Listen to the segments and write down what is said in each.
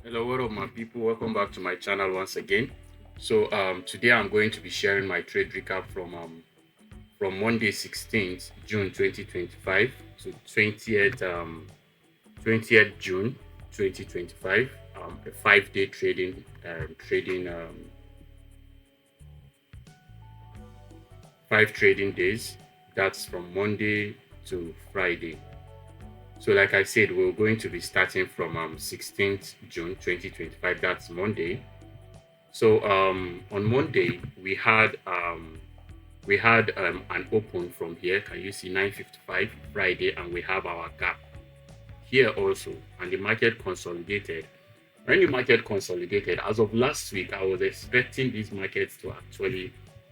Hello, what up, my people? Welcome back to my channel once again. Today I'm going to be sharing my trade recap from Monday 16th June 2025 to 20th June 2025. A 5 day trading 5 trading days. That's from Monday to Friday. So, like I said, we're going to be starting from 16th June 2025. That's Monday. On Monday we had an open from here. Can you see 9:55 Friday, and we have our gap here also, and the market consolidated. When the market consolidated, as of last week, I was expecting these markets to actually,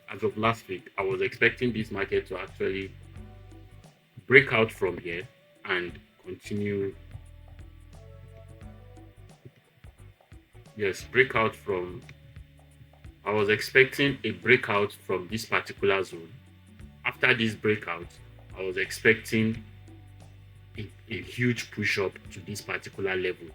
as of last week, I was expecting this market to actually break out from here and continue. Yes, break out from. I was expecting a breakout from this particular zone. After this breakout, I was expecting a huge push up to this particular level.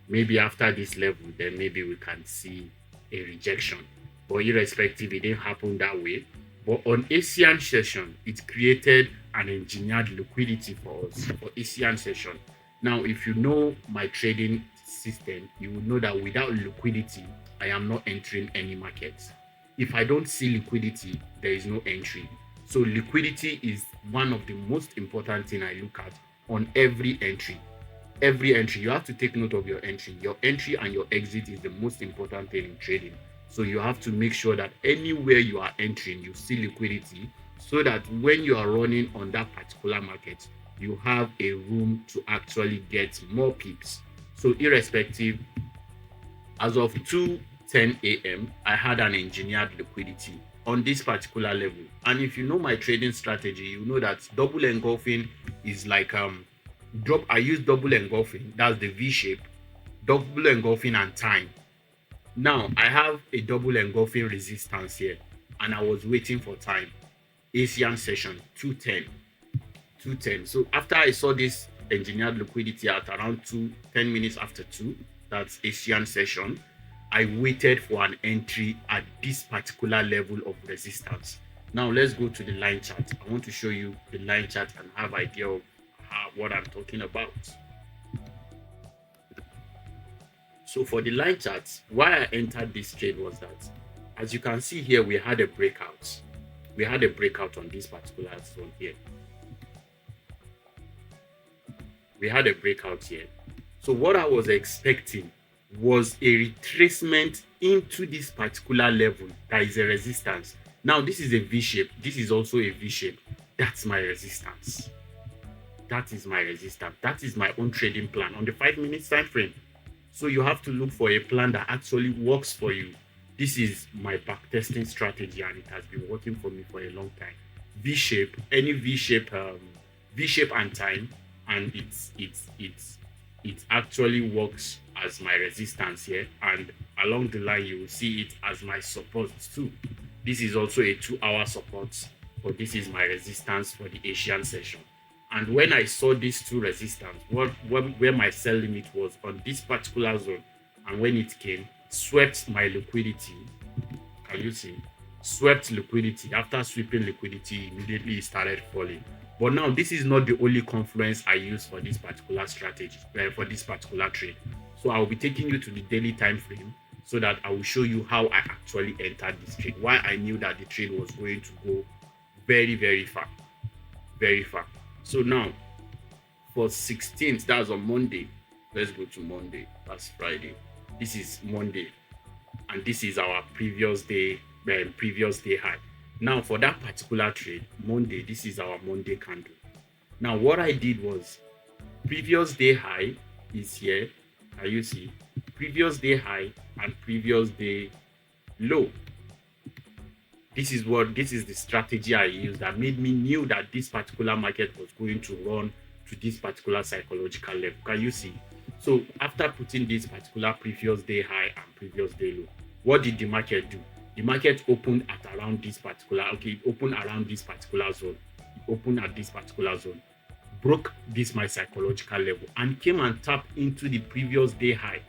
Maybe after this level, then maybe we can see a rejection. But irrespective, it didn't happen that way. But on ASEAN session, it created an engineered liquidity for us for ASEAN session. Now, if you know my trading system, you will know that without liquidity, I am not entering any markets. If I don't see liquidity, there is no entry. So liquidity is one of the most important thing I look at on every entry. You have to take note of your entry. Your entry and your exit is the most important thing in trading. So you have to make sure that anywhere you are entering, you see liquidity so that when you are running on that particular market, you have a room to actually get more pips. So irrespective, as of 2:10 a.m., I had an engineered liquidity on this particular level. And if you know my trading strategy, you know that double engulfing is like drop. I use double engulfing, that's the V shape, double engulfing and time. Now I have a double engulfing resistance here, and I was waiting for time. ASEAN session 2:10. 2:10. So after I saw this engineered liquidity at around 10 minutes after 2, that's ASEAN session, I waited for an entry at this particular level of resistance. Now let's go to the line chart. I want to show you the line chart and have idea of what I'm talking about. So for the line chart, why I entered this trade was that, as you can see here, we had a breakout. We had a breakout on this particular zone here. We had a breakout here. So what I was expecting was a retracement into this particular level that is a resistance. Now this is a V shape. This is also a V shape. That's my resistance. That is my resistance. That is my own trading plan on the 5 minutes time frame. So you have to look for a plan that actually works for you. This is my backtesting strategy, and it has been working for me for a long time. V shape, any V shape, V shape and time, and it actually works as my resistance here, and along the line you will see it as my support too. This is also a 2-hour support, but this is my resistance for the Asian session. And when I saw these two resistance, where my sell limit was on this particular zone, and when it came, swept my liquidity. Can you see? Swept liquidity. After sweeping liquidity, immediately it started falling. But now this is not the only confluence I use for this particular strategy, for this particular trade. So I will be taking you to the daily time frame so that I will show you how I actually entered this trade. Why I knew that the trade was going to go very, very far. Very far. So now for 16th, that's on Monday. Let's go to Monday. That's Friday. This is Monday. And this is our previous day high. Now for that particular trade, Monday, this is our Monday candle. Now what I did was, previous day high is here. Can you see? Previous day high and previous day low. This is the strategy I used that made me knew that this particular market was going to run to this particular psychological level. Can you see? So after putting this particular previous day high and previous day low, what did the market do? The market opened at around this particular, it opened around this particular zone. It opened at this particular zone, broke this my psychological level, and came and tapped into the previous day high.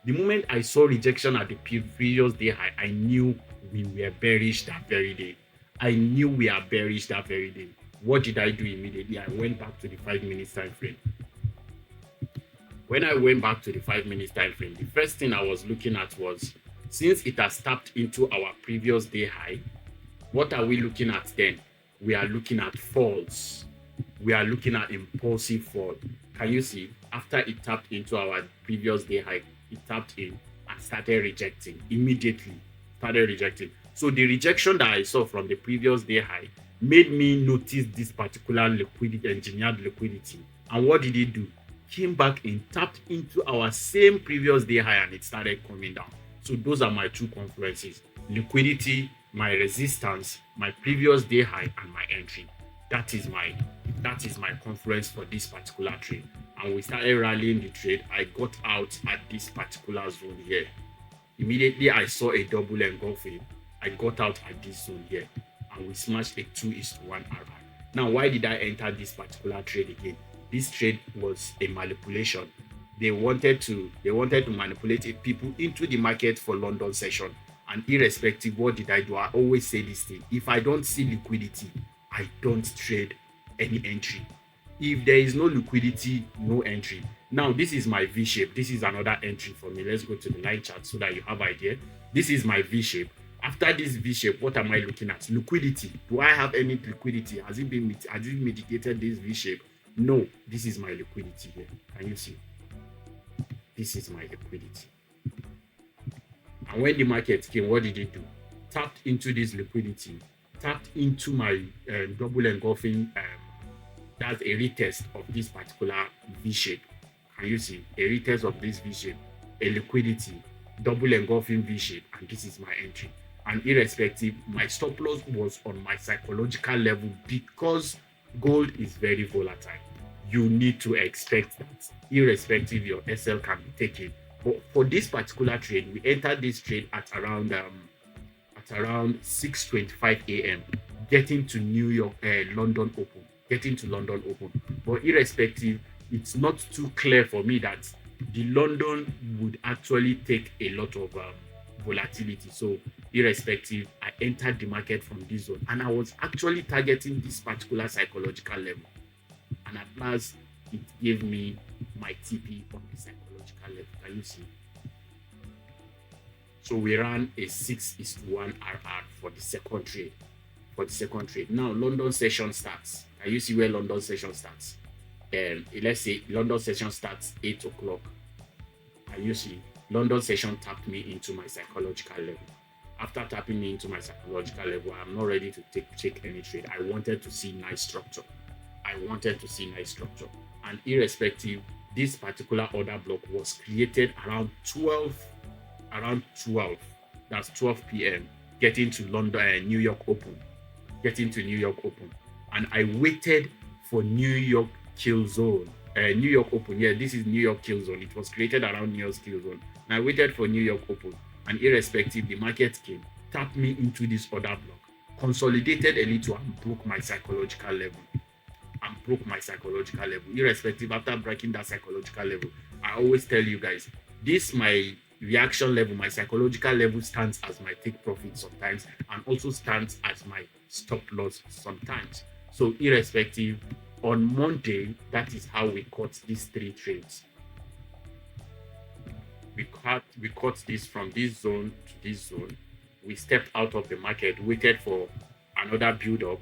The moment I saw rejection at the previous day high, I knew we were bearish that very day. I knew we are bearish that very day. What did I do immediately? I went back to the 5 minutes time frame. When I went back to the 5 minutes time frame, the first thing I was looking at was, since it has tapped into our previous day high, what are we looking at then? We are looking at falls. We are looking at impulsive fall. Can you see? After it tapped into our previous day high, it tapped in and started rejecting immediately. Started rejecting. So the rejection that I saw from the previous day high made me notice this particular liquidity, engineered liquidity. And what did it do? Came back and tapped into our same previous day high, and it started coming down. So those are my two confluences: liquidity, my resistance, my previous day high, and my entry. That is my confluence for this particular trade. And we started rallying the trade. I got out at this particular zone here. Immediately I saw a double engulfing. I got out at this zone here, and we smashed a 2:1 RR. Now, why did I enter this particular trade again? This trade was a manipulation. They wanted to manipulate people into the market for London session. And irrespective, what did I do? I always say this thing: if I don't see liquidity, I don't trade any entry. If there is no liquidity, no entry. Now, this is my V shape. This is another entry for me. Let's go to the line chart so that you have an idea. This is my V shape. After this V shape, what am I looking at? Liquidity. Do I have any liquidity? Has it mitigated this V shape? No. This is my liquidity here. Can you see? This is my liquidity. And when the market came, what did it do? Tapped into this liquidity, tapped into my double engulfing. That's a retest of this particular V shape. Can you see? A retest of this V shape, a liquidity, double engulfing V shape, and this is my entry. And irrespective, my stop loss was on my psychological level because gold is very volatile. You need to expect that. Irrespective, your SL can be taken. But for this particular trade, we entered this trade at around 6:25 a.m. getting to London Open. But irrespective, it's not too clear for me that the London would actually take a lot of volatility. So irrespective, I entered the market from this zone, and I was actually targeting this particular psychological level. And at last, it gave me my TP on the psychological level. Can you see? So we ran a 6:1 RR for the second trade. Now London session starts. Can you see where London session starts? Let's say London session starts 8 o'clock. Can you see? London session tapped me into my psychological level. After tapping me into my psychological level, I'm not ready to take any trade. I wanted to see nice structure. And irrespective, this particular order block was created around 12. That's 12 p.m. Getting to New York Open. And I waited for New York kill zone. New York Open. Yeah, this is New York kill zone. It was created around New York kill zone. And I waited for New York Open. And irrespective, the market came, tapped me into this order block, consolidated a little, and broke my psychological level. Irrespective, after breaking that psychological level, I always tell you guys, this my reaction level, my psychological level stands as my take profit sometimes, and also stands as my stop loss sometimes. So irrespective, on Monday, that is how we caught these three trades. We caught this from this zone to this zone. We stepped out of the market, waited for another build up.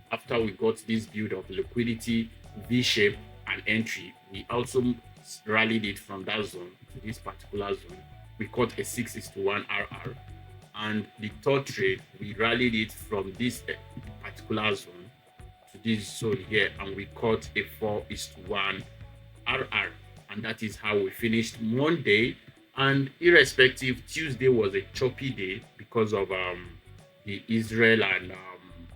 After we got this build up, liquidity, V shape, and entry, we also rallied it from that zone to this particular zone. We caught a 6:1 RR. And the third trade, we rallied it from this particular zone to this zone here, and we caught a 4:1 RR. And that is how we finished Monday. And irrespective, Tuesday was a choppy day because of the Israel and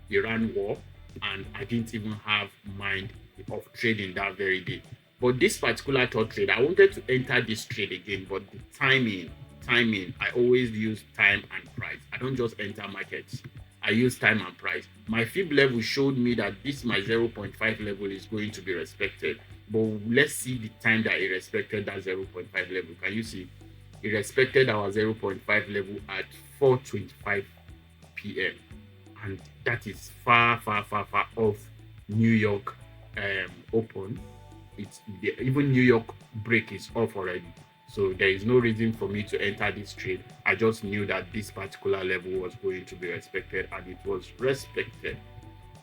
Iran war, and I didn't even have mind of trading that very day. But this particular third trade, I wanted to enter this trade again, but the timing, I always use time and price. I don't just enter markets. I use time and price. My fib level showed me that this my 0.5 level is going to be respected. But let's see the time that it respected that 0.5 level. Can you see? It respected our 0.5 level at 4:25 p.m. and that is far off New York open. Even New York break is off already. So there is no reason for me to enter this trade. I just knew that this particular level was going to be respected and it was respected.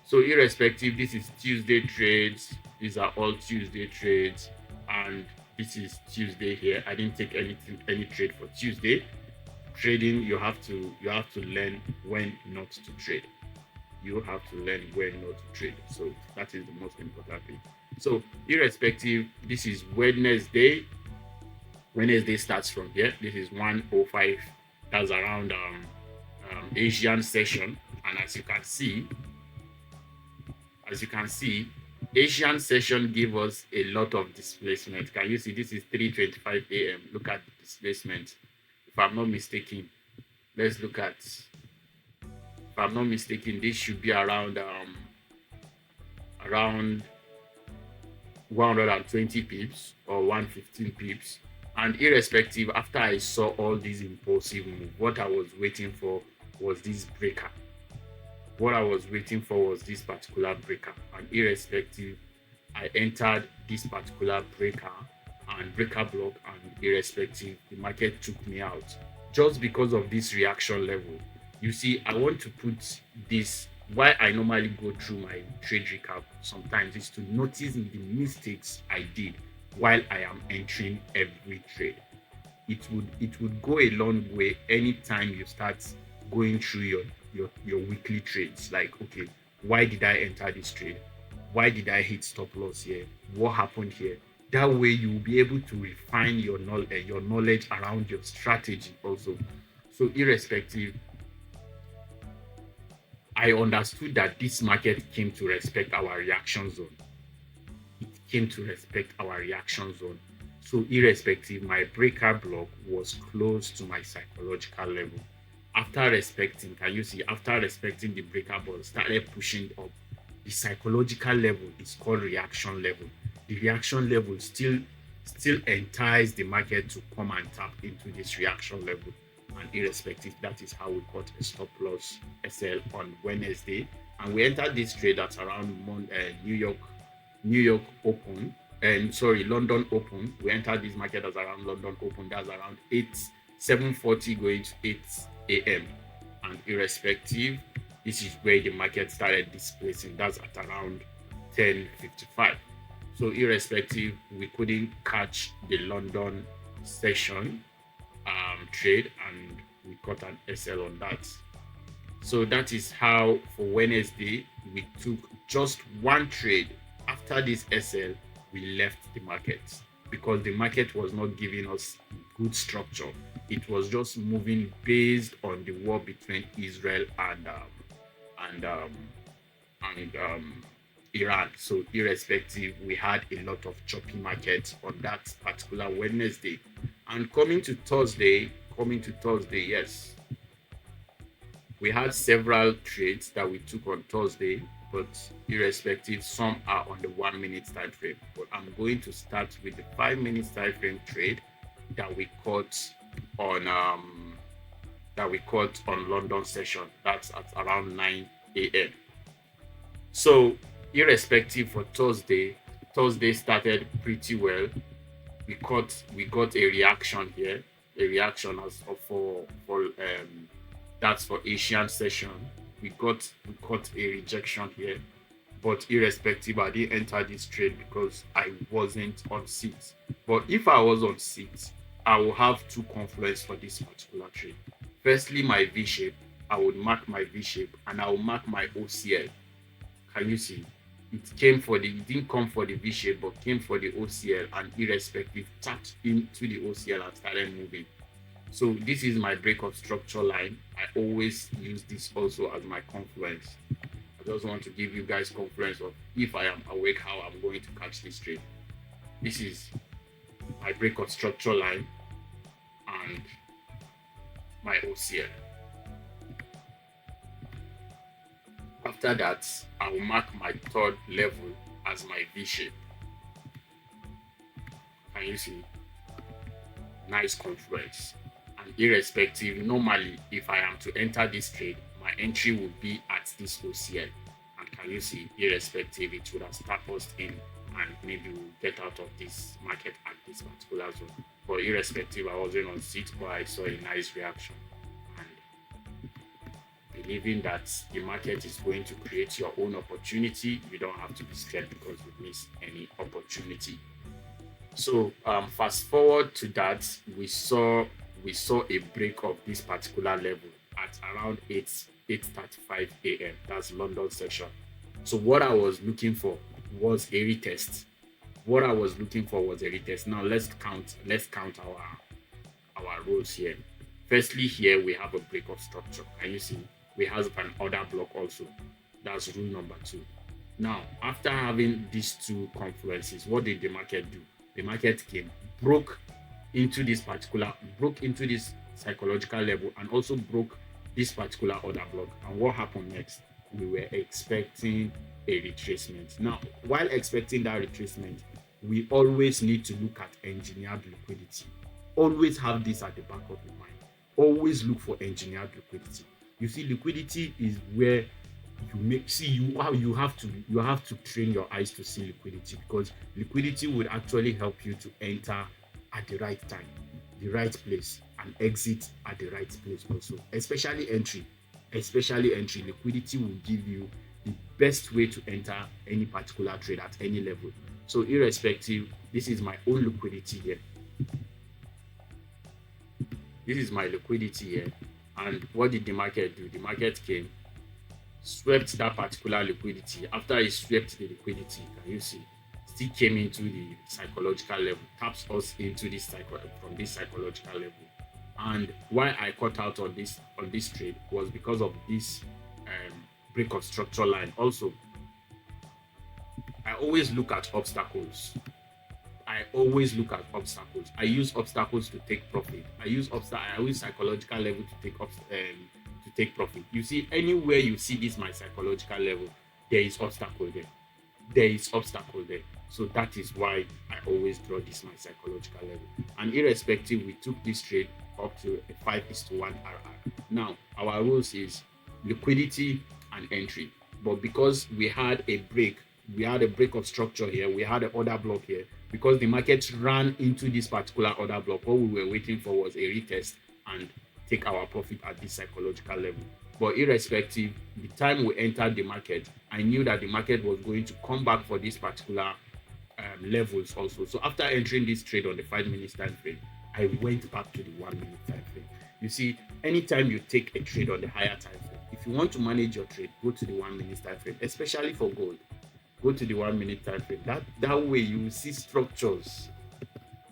So irrespective, this is Tuesday trades. These are all Tuesday trades, and this is Tuesday here. I didn't take any trade for Tuesday. Trading, you have to learn when not to trade. You have to learn when not to trade. So that is the most important thing. So irrespective, this is Wednesday. Wednesday starts from here. This is 105. That's around Asian session, and as you can see, Asian session give us a lot of displacement. Can you see? This is 3:25 a.m. Look at the displacement. If I'm not mistaken, let's look at. If I'm not mistaken, this should be around 120 pips or 115 pips. And irrespective, after I saw all these impulsive moves, what I was waiting for was this breaker. What I was waiting for was this particular breaker. And irrespective, I entered this particular breaker and breaker block, and irrespective, the market took me out just because of this reaction level. You see, I want to put this. Why I normally go through my trade recap sometimes is to notice the mistakes I did while I am entering every trade. It would go a long way anytime you start going through your weekly trades. Like, okay, why did I enter this trade? Why did I hit stop loss here? What happened here? That way you will be able to refine your knowledge around your strategy also. So irrespective, I understood that this market came to respect our reaction zone. It came to respect our reaction zone. So irrespective, my breaker block was close to my psychological level. After respecting, can you see, after respecting the breaker block, started pushing up. The psychological level is called reaction level. The reaction level still entice the market to come and tap into this reaction level. And irrespective, that is how we got a stop loss SL on Wednesday, and we entered this trade at around New York open, and London open. We entered this market as around London open. That's around 7:40 going to 8 a.m. and irrespective, this is where the market started displacing. That's at around 10:55. So irrespective, we couldn't catch the London session trade, and we got an SL on that. So that is how for Wednesday we took just one trade. After this SL, we left the market because the market was not giving us good structure. It was just moving based on the war between Israel and Iran. So irrespective, we had a lot of choppy markets on that particular Wednesday. And coming to Thursday, yes, we had several trades that we took on Thursday, but irrespective, some are on the 1 minute time frame. But I'm going to start with the 5 minute time frame trade that we caught on London session. That's at around 9 a.m. So irrespective, for Thursday started pretty well. We got a reaction here, a reaction as for that's for Asian session. We got a rejection here, but irrespective, I didn't enter this trade because I wasn't on seats. But if I was on seats, I will have two confluence for this particular trade. Firstly, my V shape. I would mark my V shape and I will mark my OCL. Can you see? It didn't come for the V shape, but came for the OCL, and irrespective tapped into the OCL and started moving. So this is my breakup structure line. I always use this also as my confluence. I just want to give you guys confluence of if I am awake, how I'm going to catch this trade. This is my breakup structure line and my OCL. After that, I will mark my third level as my V shape. Can you see? nice confluence. And irrespective, normally if I am to enter this trade, my entry would be at this OCL. And can you see, irrespective, it would have stop us in, and maybe we'll get out of this market at this particular zone. But irrespective, I wasn't on seat, but I saw a nice reaction. And believing that the market is going to create your own opportunity, you don't have to be scared because you miss any opportunity. So fast forward to that, we saw a break of this particular level at around 8:35 a.m. That's London section. So what I was looking for was a retest. Now let's count our rows here. Firstly, here we have a break of structure. Can you see? We have an order block also. That's rule number 2. Now, after having these two confluences, what did the market do? The market broke into this psychological level, and also broke this particular order block. And what happened next? We were expecting a retracement. Now, while expecting that retracement, we always need to look at engineered liquidity. Always have this at the back of your mind. Always look for engineered liquidity. You see, liquidity is where you have to train your eyes to see liquidity, because liquidity would actually help you to enter at the right time, the right place, and exit at the right place also. Especially entry, liquidity will give you the best way to enter any particular trade at any level. So irrespective, this is my own liquidity here. And what did the market do? The market came, swept that particular liquidity. After it swept the liquidity, can you see, still came into the psychological level, taps us into this from this psychological level. And why I cut out on this trade was because of this break of structure line. Also, I always look at obstacles. I use obstacles to take profit. I use psychological level to take profit. You see, anywhere you see this my psychological level, there is obstacle there. So that is why I always draw this my psychological level. And irrespective, we took this trade up to a 5:1 RR. Now our rules is liquidity and entry. But because we had a break of structure here, we had an order block here, because the market ran into this particular order block, what we were waiting for was a retest and take our profit at this psychological level. But irrespective, the time we entered the market, I knew that the market was going to come back for this particular levels also. So after entering this trade on the 5-minute time frame, I went back to the 1-minute time frame. You see, anytime you take a trade on the higher time frame, if you want to manage your trade, go to the 1-minute time frame, especially for gold. Go to the 1-minute time frame. That way you see structures.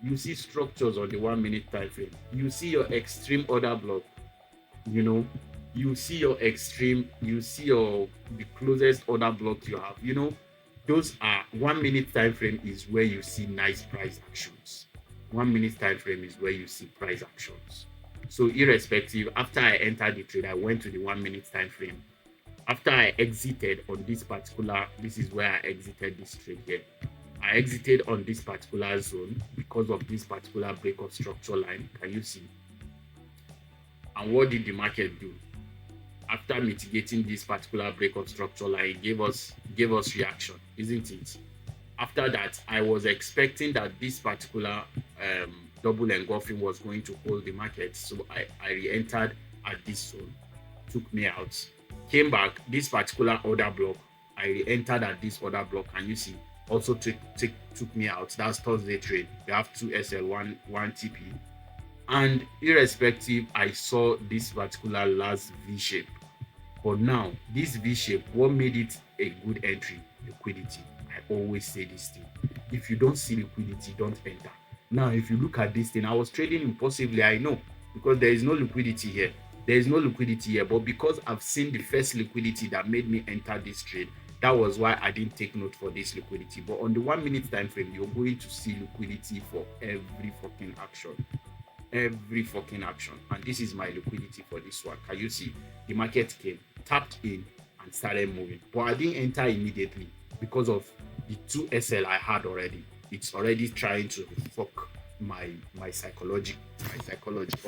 You see structures on the 1-minute time frame. You see your extreme order block. You see the closest order block you have. Those are 1-minute time frame is where you see nice price actions. 1-minute time frame is where you see price actions. So irrespective, after I entered the trade, I went to the 1-minute time frame. After I exited on this is where I exited this trade here. I exited on this particular zone because of this particular break of structure line. Can you see? And what did the market do? After mitigating this particular break of structure line, it gave us reaction, isn't it? After that, I was expecting that this particular double engulfing was going to hold the market. So I re-entered at this zone, took me out. Came back, this particular order block, I re-entered at this order block, and you see, also took me out. That's Thursday trade. We have 2 SL, 1 TP. And irrespective, I saw this particular last V shape. But now, this V shape, what made it a good entry? Liquidity. I always say this thing. If you don't see liquidity, don't enter. Now, if you look at this thing, I was trading impulsively, I know, because there is no liquidity here. But because I've seen the first liquidity that made me enter this trade, that was why I didn't take note for this liquidity. But on the 1-minute time frame, you're going to see liquidity for every fucking action. And this is my liquidity for this one. Can you see? The market came, tapped in, and started moving. But I didn't enter immediately because of the 2 SL I had already. It's already trying to fuck my psychology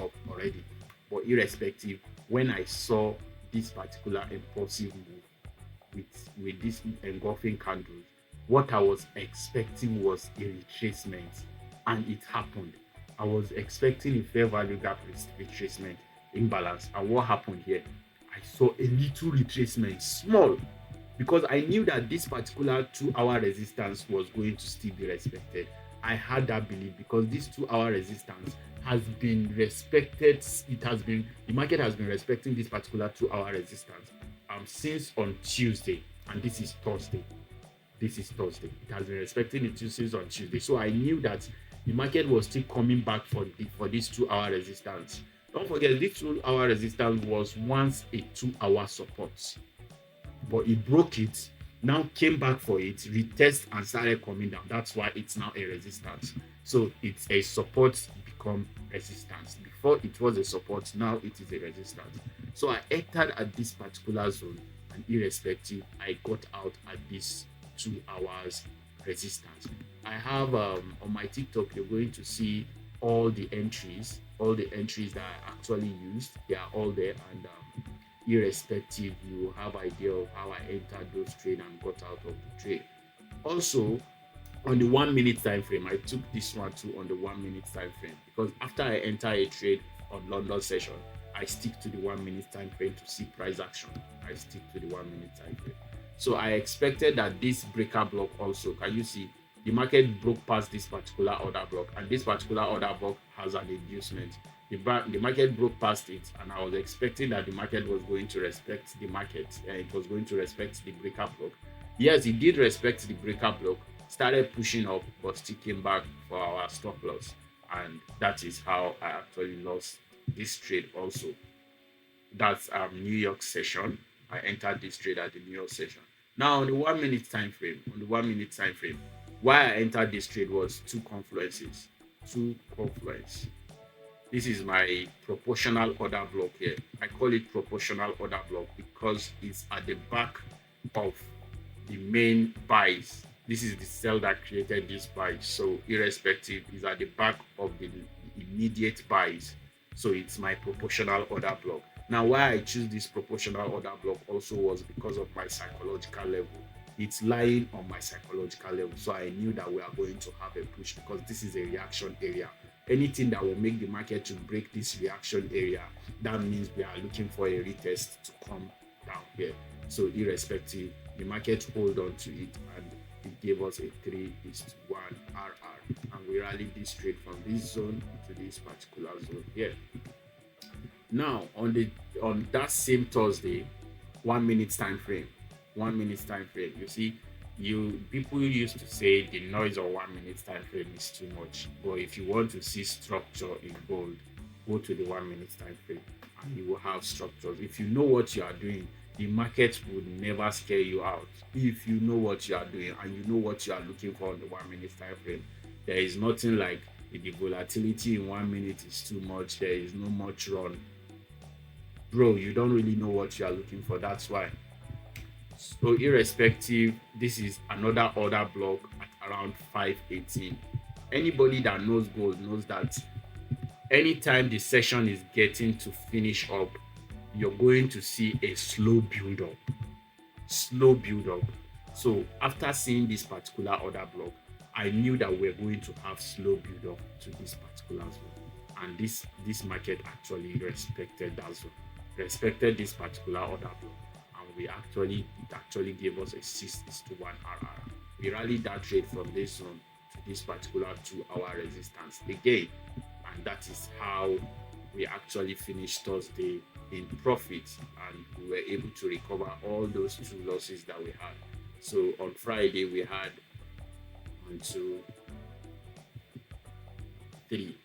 up already. But irrespective, when I saw this particular impulsive move with this engulfing candles, what I was expecting was a retracement, and it happened. I was expecting a fair value gap retracement imbalance, and what happened here? I saw a little retracement, small, because I knew that this particular 2 hour resistance was going to still be respected. I had that belief because this 2 hour resistance has been respected. The market has been respecting this particular 2 hour resistance since on Tuesday, and this is Thursday. It has been respecting the Tuesdays on Tuesday. So I knew that the market was still coming back for this 2 hour resistance. Don't forget, this 2 hour resistance was once a 2 hour support, but it broke it, now came back for it, retest and started coming down. That's why it's now a resistance. So it's a support become resistance. Before it was a support, now it is a resistance. So I entered at this particular zone, and irrespective, I got out at this 2 hours resistance. I have on my TikTok, you're going to see all the entries that I actually used. They are all there, and irrespective, you will have idea of how I entered those trade and got out of the trade. Also, on the 1 minute time frame, I took this one too on the 1 minute time frame, because after I enter a trade on London session, I stick to the 1 minute time frame to see price action. I stick to the 1 minute time frame. So I expected that this breaker block also, can you see, the market broke past this particular order block, and this particular order block has an inducement. The market broke past it, and I was expecting that the market was going to respect the market, and it was going to respect the breaker block. Yes, it did respect the breaker block, started pushing up, but still came back for our stop loss, and that is how I actually lost this trade also. That's New York session. I entered this trade at the New York session. Now on the 1 minute time frame, why I entered this trade was two confluences. This is my proportional order block here. I call it proportional order block because it's at the back of the main buys. This is the sell that created this buy. So irrespective, is at the back of the immediate buys. So it's my proportional order block. Now, why I choose this proportional order block also was because of my psychological level. It's lying on my psychological level. So I knew that we are going to have a push because this is a reaction area. Anything that will make the market to break this reaction area, that means we are looking for a retest to come down here. So irrespective, the market hold on to it, and it gave us a 3:1 RR, and we rallied this trade from this zone to this particular zone here. Now on that same Thursday, 1 minute time frame, you see, people used to say the noise of 1 minute time frame is too much, but if you want to see structure in gold, go to the 1 minute time frame and you will have structures. If you know what you are doing, the market would never scare you out. If you know what you are doing and you know what you are looking for on the 1 minute time frame, there is nothing like the volatility in 1 minute is too much, there is no much run. Bro, you don't really know what you are looking for. That's why. So irrespective, this is another order block at around 518. Anybody that knows gold knows that anytime the session is getting to finish up, you're going to see a slow build up. So after seeing this particular order block, I knew that we're going to have slow build up to this particular zone, and this market actually respected that zone, respected this particular order block, and it actually gave us a 6:1 RR. We rallied that trade from this zone to this particular 2 hour resistance again, and that is how we actually finished Thursday in profit, and we were able to recover all those two losses that we had. So on Friday we had 1, 2, 3,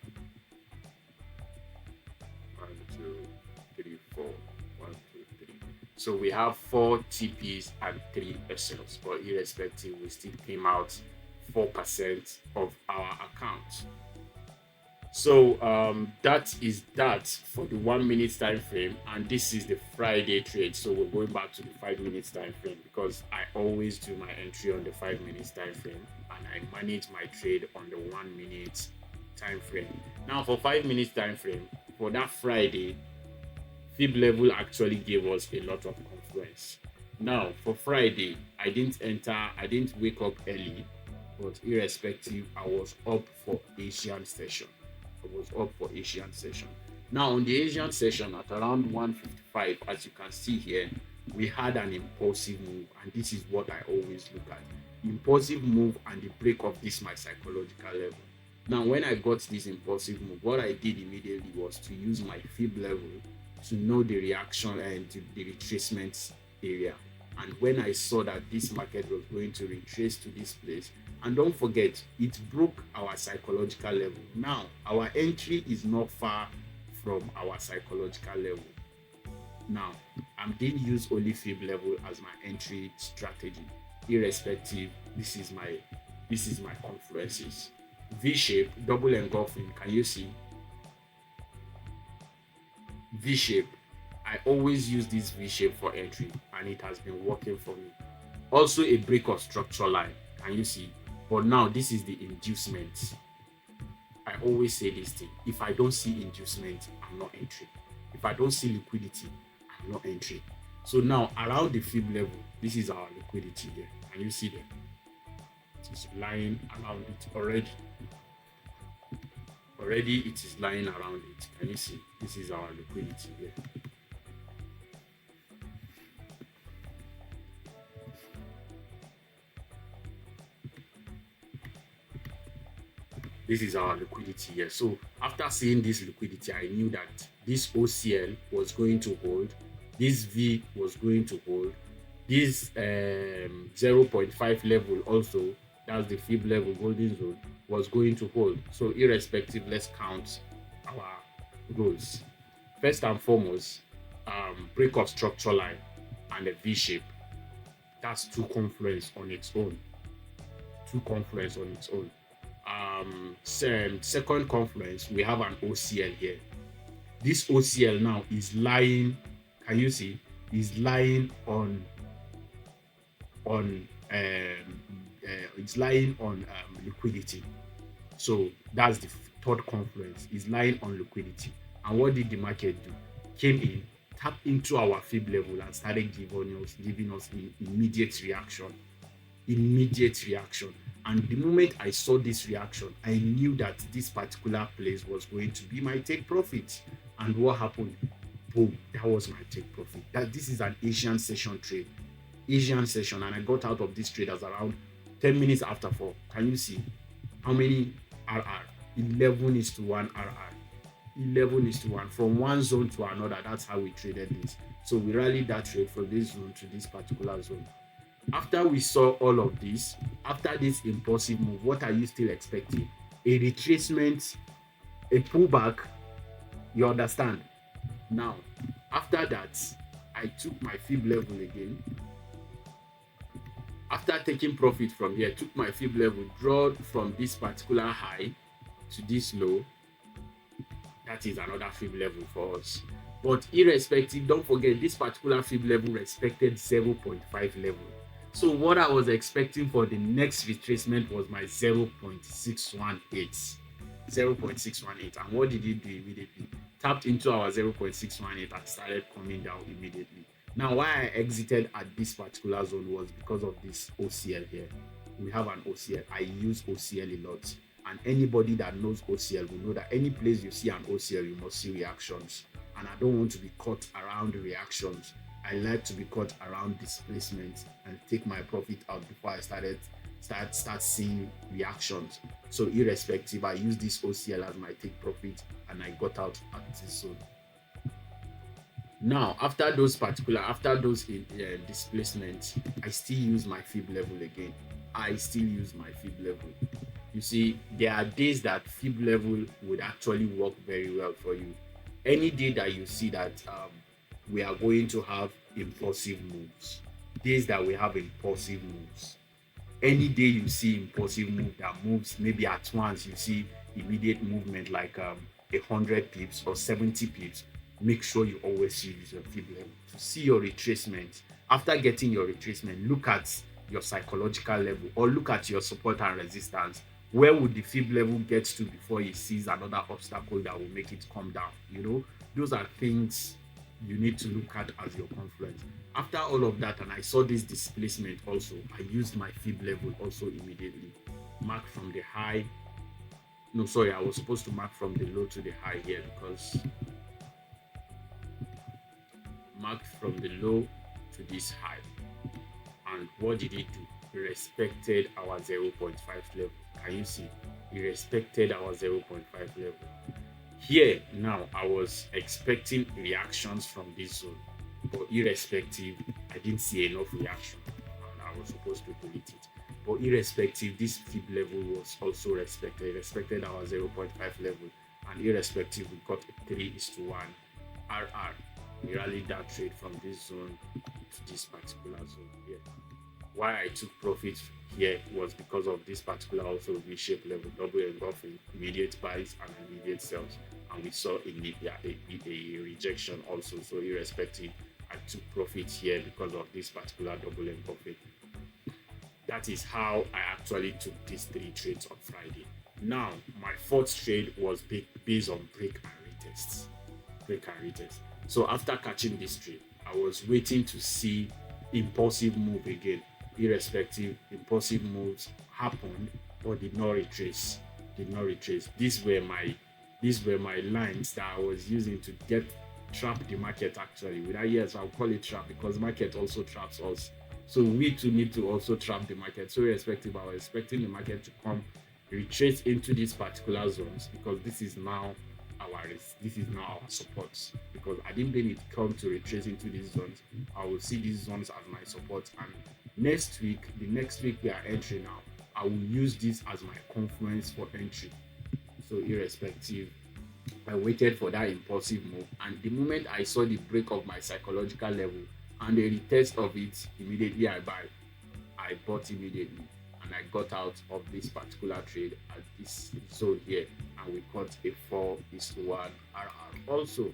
1, 2, 3, 4, 1, 2, 3. So we have 4 TPs and 3 SLs, but irrespective, we still came out 4% of our account. So that is that for the 1 minute time frame, and this is the Friday trade. So we're going back to the 5 minutes time frame because I always do my entry on the 5 minutes time frame, and I manage my trade on the 1 minute time frame. Now for 5 minutes time frame, for that Friday, fib level actually gave us a lot of confluence. Now for Friday, I didn't wake up early, but irrespective, I was up for Asian session. I was up for Asian session. Now on the Asian session at around 1:55, as you can see here, we had an impulsive move, and this is what I always look at. Impulsive move and the break of this my psychological level. Now, when I got this impulsive move, what I did immediately was to use my fib level to know the reaction and the retracement area. And when I saw that this market was going to retrace to this place, and don't forget, it broke our psychological level. Now, our entry is not far from our psychological level. Now, I didn't use only fib level as my entry strategy. Irrespective, this is my confluences. V shape, double engulfing. Can you see? V shape. I always use this V shape for entry, and it has been working for me. Also, a break of structure line. Can you see? But now this is the inducement. I always say this thing: if I don't see inducement, I'm not entering. If I don't see liquidity, I'm not entering. So now around the fib level, this is our liquidity here. Can you see that? It is lying around it already. Already it is lying around it. Can you see? This is our liquidity here. This is our liquidity here. So after seeing this liquidity, I knew that this OCL was going to hold, this V was going to hold, this 0.5 level also, that's the fib level golden zone, was going to hold. So irrespective, let's count our goals. First and foremost, break of structure line and a V shape. That's two confluence on its own. Two confluence on its own. Second confluence, we have an OCL here. This OCL now is lying, can you see, is lying on liquidity. So that's the third confluence, is lying on liquidity. And what did the market do? Came in, tapped into our fib level and started giving us immediate reaction. And the moment I saw this reaction, I knew that this particular place was going to be my take profit. And what happened? Boom, that was my take profit. This is an Asian session trade. Asian session, and I got out of this trade as around 10 minutes after 4. Can you see how many RR? 11:1 RR. 11:1 from one zone to another. That's how we traded this. So we rallied that trade from this zone to this particular zone. After we saw all of this, after this impulsive move, what are you still expecting? A retracement, a pullback. You understand? Now, after that, I took my fib level again. After taking profit from here, took my fib level, draw from this particular high to this low. That is another fib level for us. But irrespective, don't forget this particular fib level respected 0.5 level. So what I was expecting for the next retracement was my 0.618. 0.618. And what did it do immediately? Tapped into our 0.618 and started coming down immediately. Now, why I exited at this particular zone was because of this OCL here. We have an OCL. I use OCL a lot. And anybody that knows OCL will know that any place you see an OCL, you must see reactions. And I don't want to be caught around the reactions. I like to be caught around displacement and take my profit out before I start seeing reactions. So irrespective, I use this OCL as my take profit, and I got out at this zone. Now, after those displacements, I still use my fib level again. You see, there are days that fib level would actually work very well for you. Any day that you see that we are going to have impulsive moves, days that we have impulsive moves, any day you see impulsive move that moves maybe at once, you see immediate movement like 100 pips or 70 pips, make sure you always use your fib level to see your retracement. After getting your retracement, look at your psychological level or look at your support and resistance where would the fib level get to before it sees another obstacle that will make it come down? Those are things you need to look at as your confluence. After all of that, and I saw this displacement also, I used my fib level also immediately. Mark from the high. No, sorry, I was supposed to mark from the low to the high here, because marked from the low to this high. And what did it do? It respected our 0.5 level. Can you see? It respected our 0.5 level. Here now, I was expecting reactions from this zone, but irrespective, I didn't see enough reaction, and I was supposed to delete it. But irrespective, this fib level was also respected. It respected our 0.5 level, and irrespective, we got a 3:1 RR. We rallied that trade from this zone to this particular zone here. Why I took profit here was because of this particular also V-shaped level, double engulfing, immediate buys and immediate sells, and we saw a rejection also. So irrespective, I took profit here because of this particular double engulfing. That is how I actually took these 3 trades on Friday. Now, my 4th trade was based on break and retests. So after catching this trade, I was waiting to see impulsive move again. Irrespective, impulsive moves happened but did not retrace. These were my lines that I was using to trap the market actually. Yes, I'll call it trap because market also traps us. So we too need to also trap the market. So irrespective, I was expecting the market to come retrace into these particular zones, because this is now our support, because I didn't believe it come to retrace into these zones. I will see these zones as my support, and the next week we are entering now, I will use this as my confluence for entry. So irrespective, I waited for that impulsive move, and the moment I saw the break of my psychological level and the retest of it, immediately I bought immediately, and I got out of this particular trade at this zone here, and we caught a 4:1 RR also.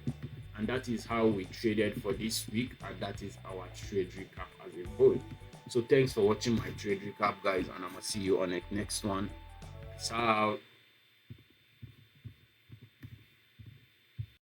And that is how we traded for this week, and that is our trade recap as a whole. So thanks for watching my trade recap, guys, and I'm gonna see you on the next one. Peace out.